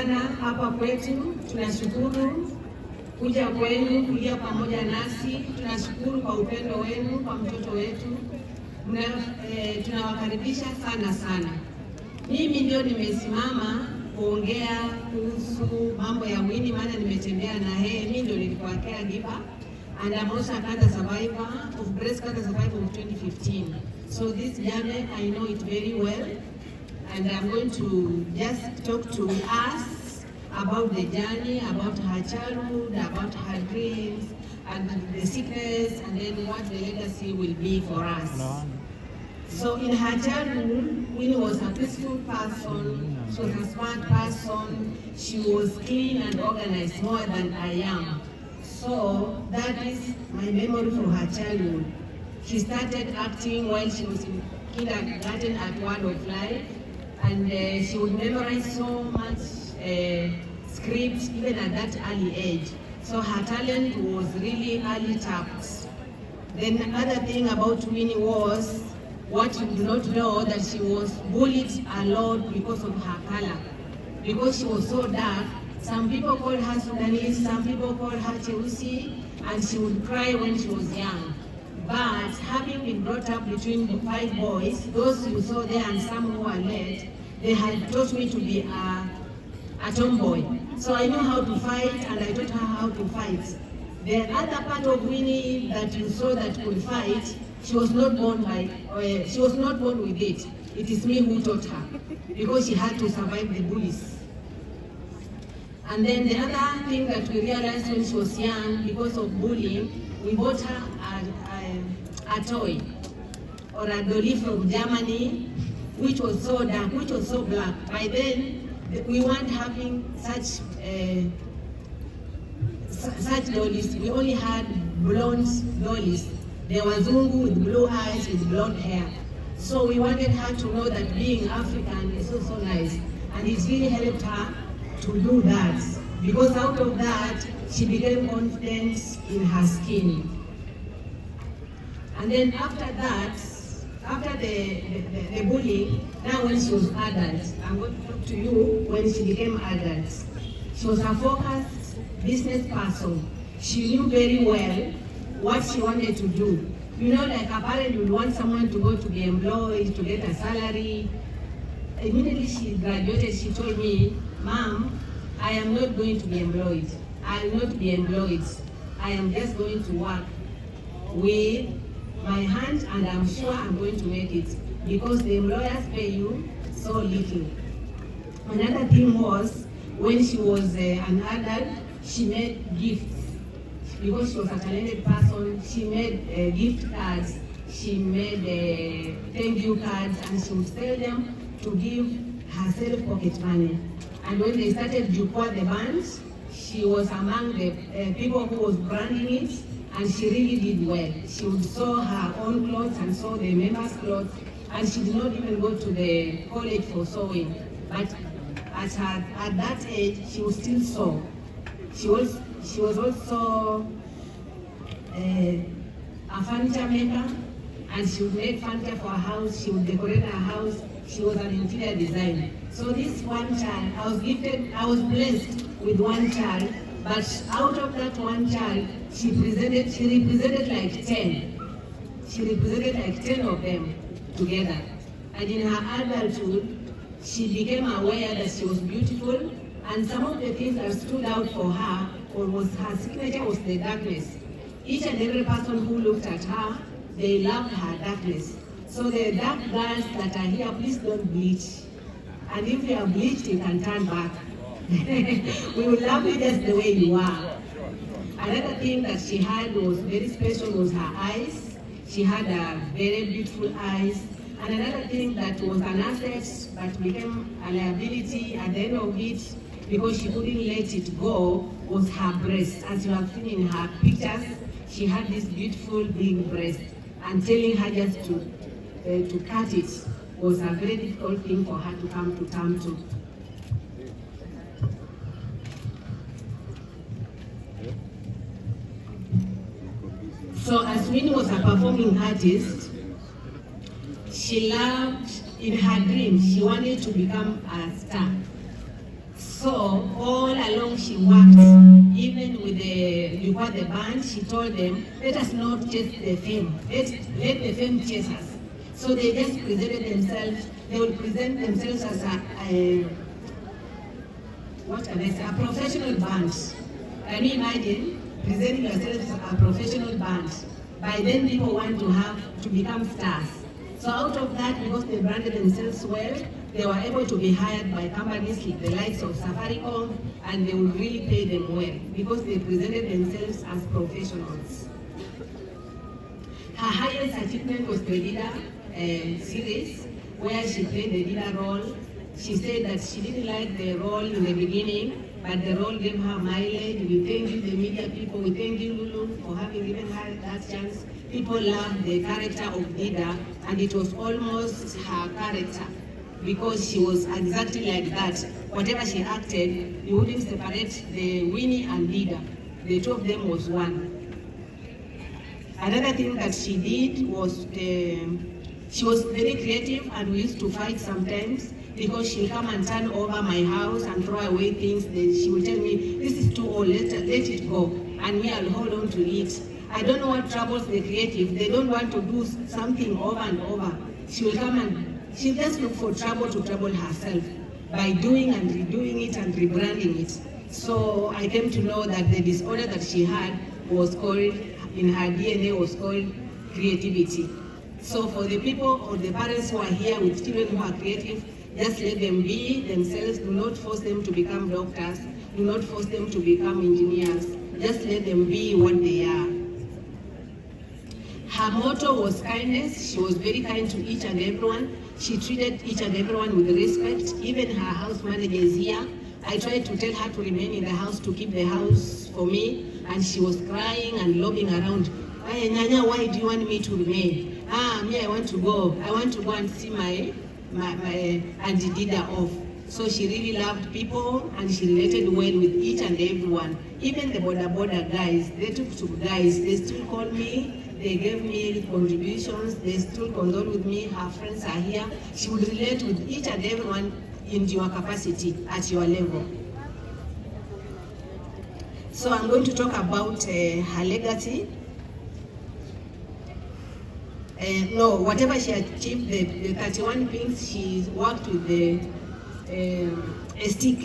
sana hapa kwetu. Tunashukuru kuja kwenu kulia pamoja nasi. Tunashukuru kwa upendo wenu kwa mtoto wetu. Tunawakaribisha sana sana. Mimi ndio nimesimama kuongea kuhusu mambo ya Winnie, maana nimetembea na yeye. Mimi ndio nilikuwa caregiver and I'm also a cancer survivor of breast cancer survivor of 2015. So this journey I know it very well, and I'm going to just talk to us about the journey, about her childhood, about her dreams, and the sickness, and then what the legacy will be for us. So in her childhood, Winnie was a peaceful person, she was a smart person, she was clean and organized more than I am. So that is my memory from her childhood. She started acting while she was in kindergarten at Word of Life, and she would memorize so much scripts even at that early age. So her talent was really early tapped. Then another thing about Winnie was, what you do not know, that she was bullied a lot because of her color. Because she was so dark, some people called her Sudanese, some people called her Cheusi, and she would cry when she was young. But having been brought up between the 5 boys, those you saw there and some who are late, they had taught me to be a tomboy. So I know how to fight, and I taught her how to fight. The other part of Winnie that you saw that could fight, she was not born with it. It is me who taught her, because she had to survive the bullies. And then the other thing that we realized when she was young, because of bullying, we bought her a toy or a dolly from Germany, which was so dark, which was so black. By then, we weren't having such dollies. We only had blonde dollies. They were Zungu with blue eyes, with blonde hair. So we wanted her to know that being African is so nice. And it really helped her to do that. Because out of that, she became confident in her skin. And then after that, after the bullying, now when she was adult, I'm going to talk to you when she became adult. She was a focused business person. She knew very well what she wanted to do. You know, like a parent would want someone to go to be employed, to get a salary. Immediately she graduated, she told me, "Mom, I am not going to be employed. I will not be employed. I am just going to work with my hand, and I'm sure I'm going to make it, because the employers pay you so little." Another thing was, when she was an adult, she made gifts. Because she was a talented person, she made gift cards, she made thank you cards, and she would sell them to give herself pocket money. And when they started Jukwa the band, she was among the people who was branding it, and she really did well. She would sew her own clothes and sew the members' clothes, and she did not even go to the college for sewing. But at that age, she would still sew. She was also a furniture maker, and she would make furniture for her house. She would decorate her house. She was an interior designer. So this one child, I was blessed with one child, but out of that one child, she represented like 10. She represented like 10 of them together. And in her adulthood, she became aware that she was beautiful, and some of the things that stood out for her, or was her signature, was the darkness. Each and every person who looked at her, they loved her darkness. So the dark girls that are here, please don't bleach. And if you are bleached, you can turn back. We will love you just the way you are. Another thing that she had was very special was her eyes. She had a very beautiful eyes. And another thing that was an asset but became a liability at the end of it, because she couldn't let it go, was her breast. As you have seen in her pictures, she had this beautiful big breast, and telling her just to cut it was a very difficult thing for her to come to terms to. So as Winnie was a performing artist, she loved, in her dreams, she wanted to become a star. So all along she worked, even with the band, she told them, let us not chase the fame, let the fame chase us. So they just presented themselves, they will present themselves as a professional band. Can you imagine presenting yourself as a professional band? By then people want to become stars. So out of that, because they branded themselves well, they were able to be hired by companies like the likes of Safaricom, and they would really pay them well because they presented themselves as professionals. Her highest achievement was the Dida series, where she played the Dida role. She said that she didn't like the role in the beginning, but the role gave her mileage. We thank you, the media people. We thank you, Lulu, for having given her that chance. People loved the character of Dida, and it was almost her character because she was exactly like that. Whatever she acted, you wouldn't separate the Winnie and Dida. The two of them was one. Another thing that she did was she was very creative, and we used to fight sometimes because she'll come and turn over my house and throw away things. She will tell me, this is too old, let it go. And me, I'll hold on to it. I don't know what troubles the creative. They don't want to do something over and over. She will come and she'll just look for trouble to trouble herself by doing and redoing it and rebranding it. So I came to know that the disorder that she had was called, in her DNA, was called creativity. So for the people or the parents who are here with children who are creative, just let them be themselves. Do not force them to become doctors. Do not force them to become engineers. Just let them be what they are. Her motto was kindness. She was very kind to each and everyone. She treated each and everyone with respect. Even her house manager is here. I tried to tell her to remain in the house, to keep the house for me, and she was crying and lobbying around. Hey, Nyanya, why do you want me to remain? Me, I want to go. I want to go and see my Auntie Dida off. So she really loved people, and she related well with each and everyone. Even the border guys, they took to guys, they still call me, they gave me contributions, they still condole with me, her friends are here. She would relate with each and everyone in your capacity, at your level. So I'm going to talk about her legacy. Whatever she achieved, the 31 things she worked with the Estee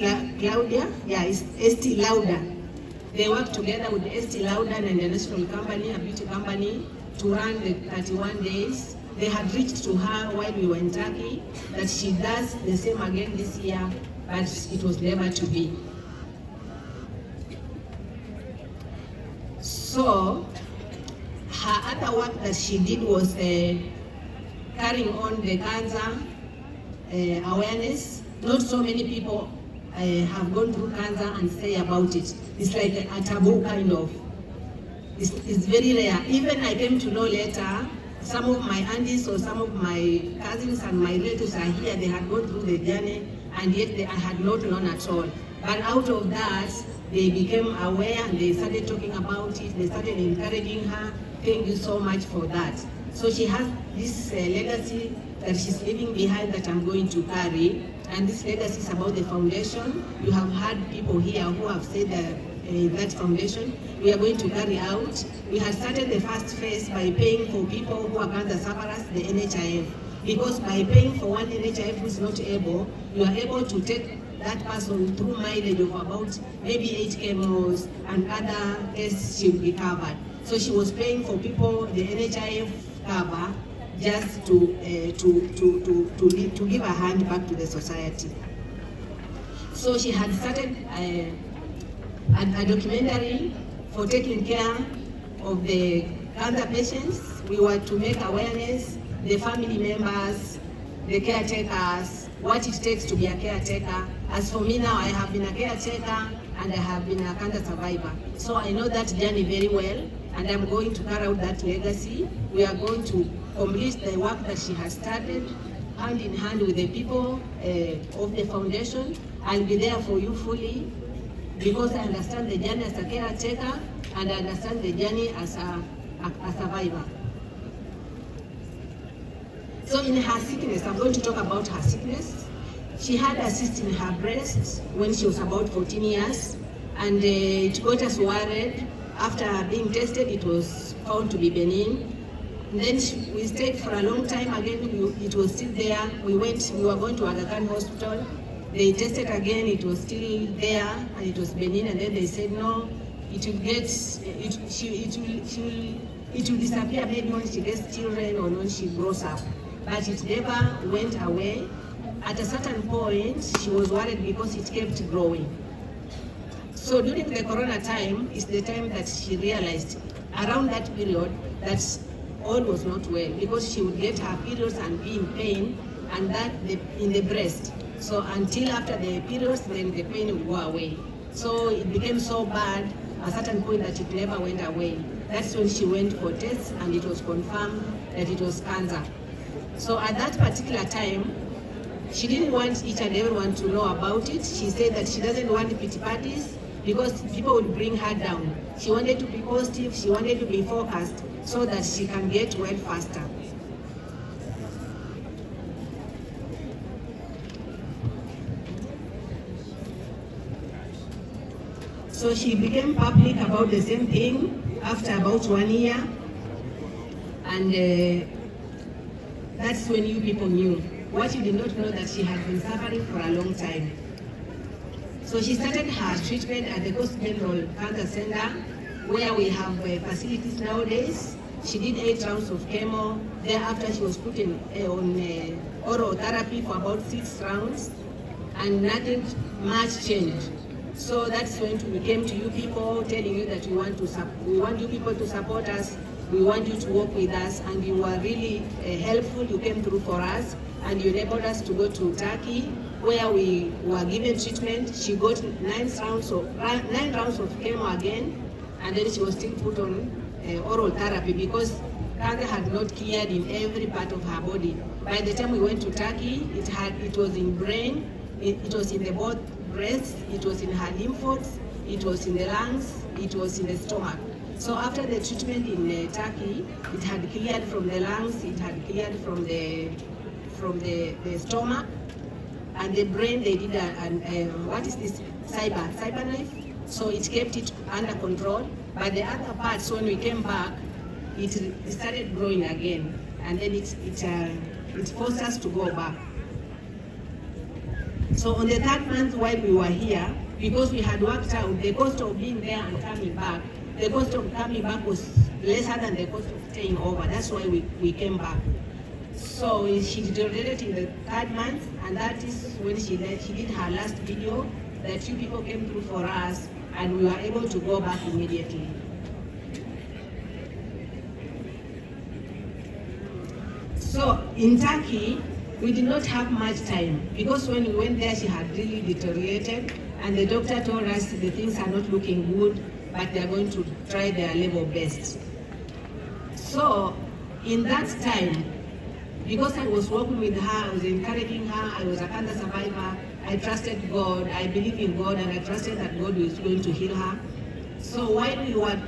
Lauder. They worked together with Estee Lauder and the national company, a beauty company, to run the 31 days. They had reached to her while we were in Turkey that she does the same again this year, but it was never to be. So her other work that she did was carrying on the cancer awareness. Not so many people have gone through cancer and say about it. It's like a taboo kind of. It's very rare. Even I came to know later, some of my aunties or some of my cousins and my relatives are here, they had gone through the journey, and yet I had not known at all. But out of that, they became aware and they started talking about it, they started encouraging her. Thank you so much for that. So she has this legacy that she's leaving behind that I'm going to carry. And this legacy is about the foundation. You have had people here who have said that foundation we are going to carry out. We had started the first phase by paying for people who are cancer sufferers, the NHIF. Because by paying for one NHIF who is not able, you are able to take that person through mileage of about maybe 8 chemos and other tests should be covered. So she was paying for people the NHIF cover just to give a hand back to the society. So she had started a documentary for taking care of the cancer patients. We were to make awareness, the family members, the caretakers, what it takes to be a caretaker. As for me now, I have been a caretaker and I have been a cancer survivor. So I know that journey very well, and I'm going to carry out that legacy. We are going to complete the work that she has started, hand in hand with the people of the foundation. I'll be there for you fully, because I understand the journey as a caretaker and I understand the journey as a survivor. So in her sickness, I'm going to talk about her sickness. She had a cyst in her breast when she was about 14 years, and it got us worried. After being tested, it was found to be benign. And then we stayed for a long time. Again, it was still there. We were going to Aga Khan Hospital. They tested again, it was still there, and it was benign. And then they said, no, it will disappear maybe when she gets children or when she grows up. But it never went away. At a certain point, she was worried because it kept growing. So during the corona time is the time that she realized, around that period, that all was not well, because she would get her periods and be in pain, and that in the breast. So until after the periods, then the pain would go away. So it became so bad at a certain point that it never went away. That's when she went for tests, and it was confirmed that it was cancer. So at that particular time, she didn't want each and everyone to know about it. She said that she doesn't want pity parties because people would bring her down. She wanted to be positive, she wanted to be focused so that she can get well faster. So she became public about the same thing after about 1 year, and that's when you people knew. What you did not know, that she had been suffering for a long time. So she started her treatment at the Coast General Cancer Center, where we have facilities nowadays. She did 8 rounds of chemo. Thereafter, she was put on oral therapy for about 6 rounds, and nothing much changed. So that's when we came to you people, telling you that we want you people to support us. We want you to work with us, and you were really helpful. You came through for us, and you enabled us to go to Turkey, where we were given treatment. She got 9 rounds of chemo again, and then she was still put on oral therapy because cancer had not cleared in every part of her body. By the time we went to Turkey, it was in brain, it was in the both breasts, it was in her lymph nodes, it was in the lungs, it was in the stomach. So after the treatment in Turkey, it had cleared from the lungs, it had cleared from the stomach, and the brain. They did what is this, cyber knife. So it kept it under control. But the other parts, when we came back, it started growing again, and then it forced us to go back. So on the 3rd month while we were here, because we had worked out the cost of being there and coming back, the cost of coming back was lesser than the cost of staying over. That's why we came back. So she deteriorated in the 3rd month, and that is when she did her last video, that you people came through for us, and we were able to go back immediately. So in Turkey, we did not have much time, because when we went there, she had really deteriorated, and the doctor told us the things are not looking good, but they're going to try their level best. So in that time, because I was working with her, I was encouraging her, I was a cancer survivor, I trusted God, I believed in God, and I trusted that God was going to heal her. So while we were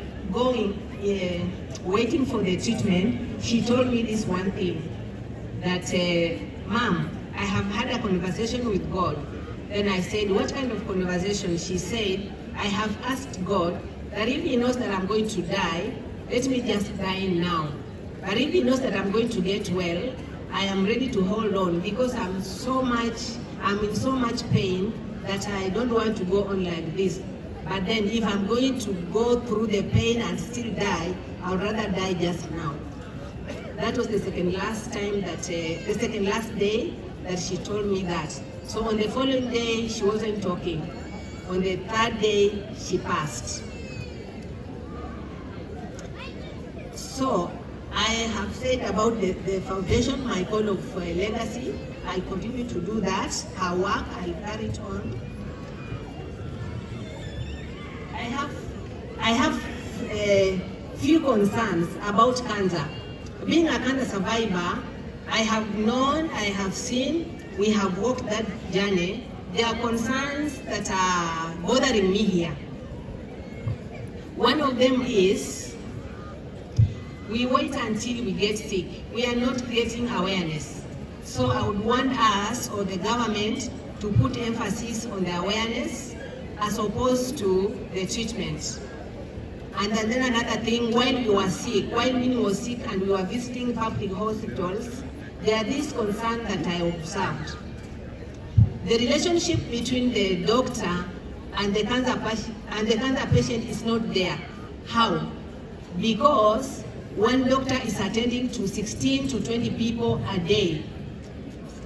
waiting for the treatment, she told me this one thing, that, Mom, I have had a conversation with God. Then I said, what kind of conversation? She said, I have asked God that if He knows that I'm going to die, let me just die now. But if He knows that I'm going to get well, I am ready to hold on, because I'm in so much pain that I don't want to go on like this. But then if I'm going to go through the pain and still die, I'd rather die just now. That was the second last day that she told me that. So on the following day, she wasn't talking. On the 3rd day, she passed. So I have said about the foundation, my call of legacy. I continue to do that. Her work, I'll carry it on. I have a few concerns about cancer. Being a cancer survivor, I have known, I have seen, we have walked that journey. There are concerns that are bothering me here. One of them is, we wait until we get sick. We are not getting awareness. So I would want us or the government to put emphasis on the awareness as opposed to the treatment. And then another thing, while we were sick, while Winnie was sick and we were visiting public hospitals, there are these concerns that I observed. The relationship between the doctor and the cancer patient is not there. How? Because one doctor is attending to 16 to 20 people a day,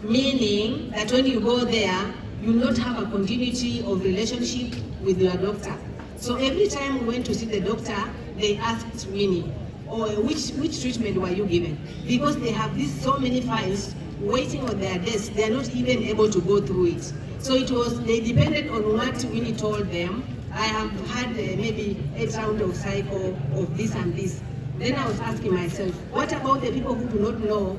meaning that when you go there, you will not have a continuity of relationship with your doctor. So every time we went to see the doctor, they asked Winnie, which treatment were you given? Because they have so many files waiting on their desk, they are not even able to go through it. So they depended on what Winnie told them. I have had maybe 8 rounds of cycle of this and this. Then I was asking myself, what about the people who do not know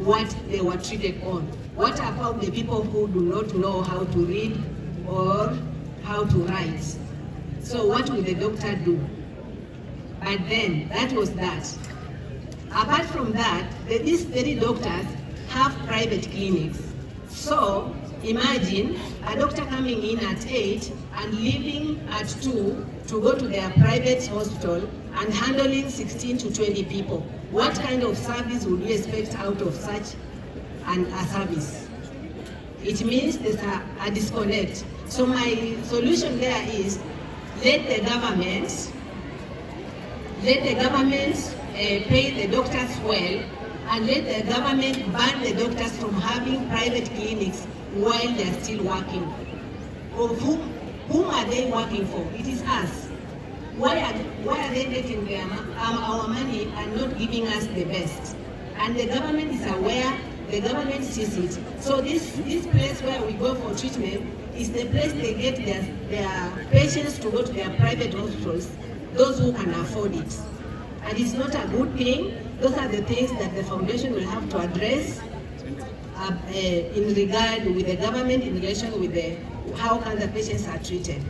what they were treated on? What about the people who do not know how to read or how to write? So what will the doctor do? But then, that was that. Apart from that, these very doctors have private clinics. So imagine a doctor coming in at 8 and leaving at 2 to go to their private hospital and handling 16 to 20 people. What kind of service would you expect out of such a service? It means there's a disconnect. So my solution there is let the government pay the doctors well, and let the government ban the doctors from having private clinics while they're still working. Of whom are they working for? It is us. Why are they getting our money and not giving us the best? And the government is aware, the government sees it. So this place where we go for treatment is the place they get their patients to go to their private hospitals, those who can afford it. And it's not a good thing. Those are the things that the foundation will have to address in regard with the government in relation with how cancer patients are treated.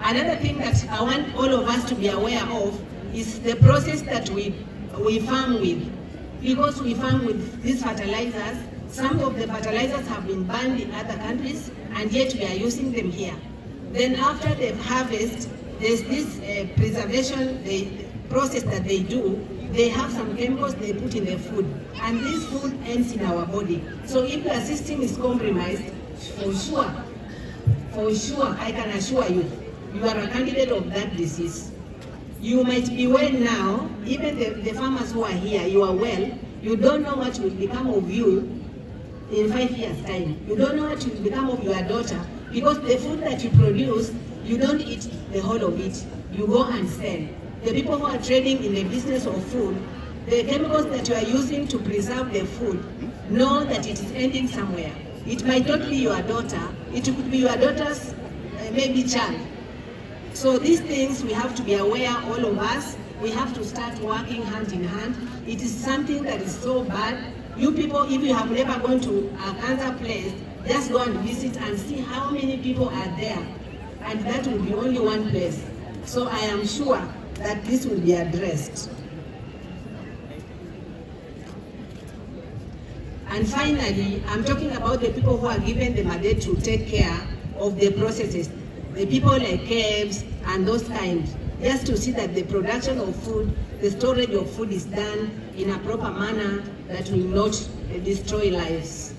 Another thing that I want all of us to be aware of is the process that we farm with. Because we farm with these fertilizers, some of the fertilizers have been banned in other countries, and yet we are using them here. Then after the harvest, there's this preservation process that they do. They have some chemicals they put in the food, and this food ends in our body. So if the system is compromised, for sure, I can assure you, you are a candidate of that disease. You might be well now, even the farmers who are here, you are well, you don't know what will become of you in 5 years' time. You don't know what will become of your daughter, because the food that you produce, you don't eat the whole of it. You go and sell. The people who are trading in the business of food, the chemicals that you are using to preserve the food, know that it is ending somewhere. It might not be your daughter, it could be your daughter's maybe child. So these things we have to be aware, all of us. We have to start working hand in hand. It is something that is so bad. You people, if you have never gone to a cancer place, just go and visit and see how many people are there. And that will be only one place. So I am sure that this will be addressed. And finally, I'm talking about the people who are given the mandate to take care of the processes. The people like caves and those kinds, just to see that the production of food, the storage of food is done in a proper manner that will not destroy lives.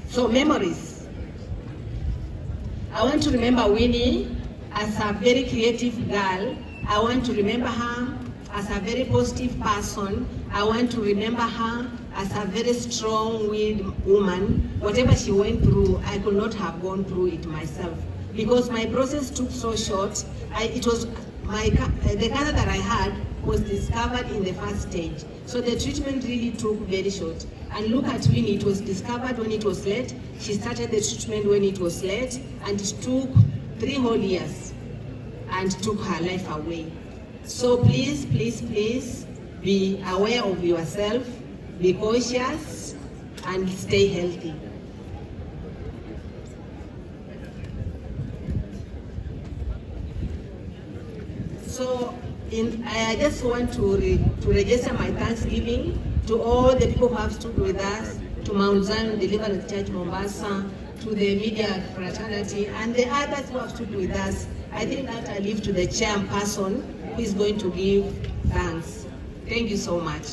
So memories. I want to remember Winnie as a very creative girl. I want to remember her as a very positive person. I want to remember her as a very strong-willed woman. Whatever she went through, I could not have gone through it myself, because my process took so short. The cancer that I had was discovered in the first stage, so the treatment really took very short. And look at Winnie, it was discovered when it was late. She started the treatment when it was late, and it took 3 whole years and took her life away. So please, please, please be aware of yourself, be cautious, and stay healthy. So I just want to register my thanksgiving to all the people who have stood with us, to Mount Zion Deliverance Church Mombasa, to the media fraternity, and the others who have stood with us. I think that I leave to the chairperson who is going to give thanks. Thank you so much.